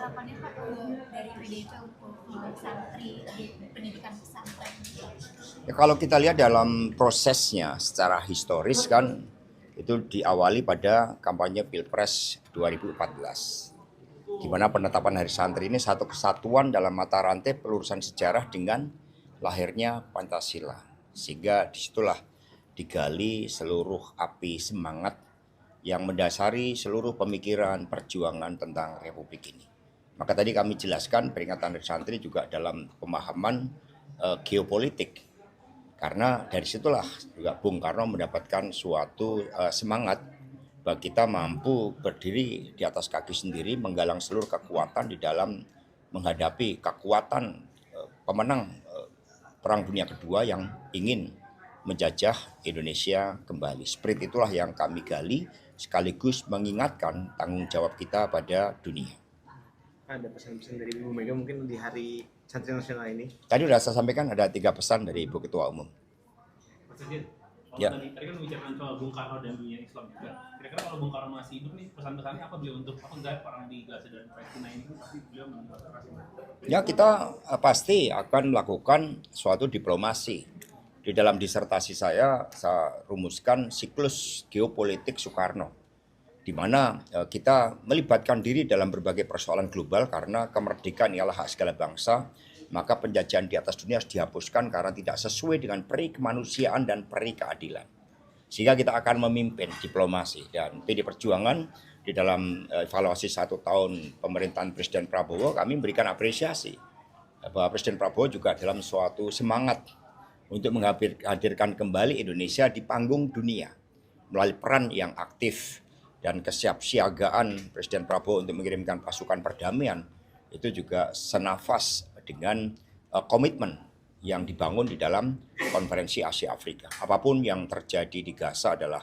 harapannya Pak dari PDIP untuk santri di pendidikan pesantren? Ya, kalau kita lihat dalam prosesnya secara historis kan itu diawali pada kampanye Pilpres 2014, di mana penetapan Hari Santri ini satu kesatuan dalam mata rantai pelurusan sejarah dengan lahirnya Pancasila, sehingga disitulah digali seluruh api semangat yang mendasari seluruh pemikiran perjuangan tentang Republik ini. Maka tadi kami jelaskan peringatan Hari Santri juga dalam pemahaman geopolitik, karena dari situlah juga Bung Karno mendapatkan suatu semangat bahwa kita mampu berdiri di atas kaki sendiri, menggalang seluruh kekuatan di dalam menghadapi kekuatan pemenang Perang Dunia Kedua yang ingin menjajah Indonesia kembali. Spirit itulah yang kami gali, sekaligus mengingatkan tanggung jawab kita pada dunia. Ada pesan-pesan dari Ibu Mega mungkin di Hari Santri Nasional ini? Tadi sudah saya sampaikan ada 3 pesan dari Ibu Ketua Umum. Mas Dirjen, Ya. tadi kan membicarakan soal Bung Karno dan dunia Islam juga. Kira-kira kalau Bung Karno masih hidup nih, pesan-pesannya apa beliau untuk enggak orang di Gaza dan Palestina ini kan pasti beliau mengingatkan. Ya, kita pasti akan melakukan suatu diplomasi. Di dalam disertasi saya rumuskan siklus geopolitik Soekarno, di mana kita melibatkan diri dalam berbagai persoalan global karena kemerdekaan ialah hak segala bangsa, maka penjajahan di atas dunia harus dihapuskan karena tidak sesuai dengan peri kemanusiaan dan peri keadilan. Sehingga kita akan memimpin diplomasi, dan PD Perjuangan di dalam evaluasi 1 tahun pemerintahan Presiden Prabowo, kami memberikan apresiasi bahwa Presiden Prabowo juga dalam suatu semangat untuk menghadirkan kembali Indonesia di panggung dunia melalui peran yang aktif dan kesiapsiagaan Presiden Prabowo untuk mengirimkan pasukan perdamaian itu juga senafas dengan komitmen yang dibangun di dalam konferensi Asia Afrika. Apapun yang terjadi di Gaza adalah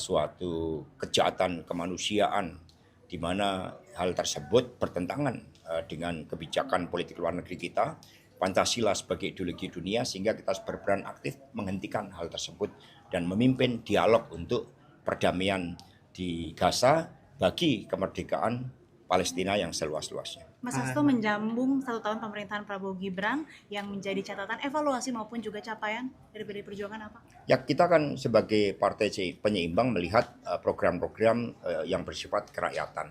suatu kejahatan kemanusiaan, di mana hal tersebut bertentangan dengan kebijakan politik luar negeri kita, Pancasila sebagai ideologi dunia, sehingga kita harus berperan aktif menghentikan hal tersebut dan memimpin dialog untuk perdamaian di Gaza bagi kemerdekaan Palestina yang seluas-luasnya. Mas Hasto menyambung 1 tahun pemerintahan Prabowo Gibran yang menjadi catatan evaluasi maupun juga capaian dari PDI Perjuangan apa? Ya, kita kan sebagai partai penyeimbang melihat program-program yang bersifat kerakyatan,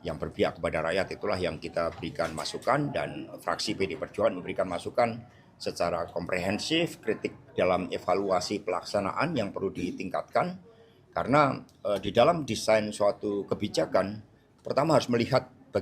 yang berpihak kepada rakyat, itulah yang kita berikan masukan, dan fraksi PD Perjuangan memberikan masukan secara komprehensif, kritik dalam evaluasi pelaksanaan yang perlu ditingkatkan, karena di dalam desain suatu kebijakan pertama harus melihat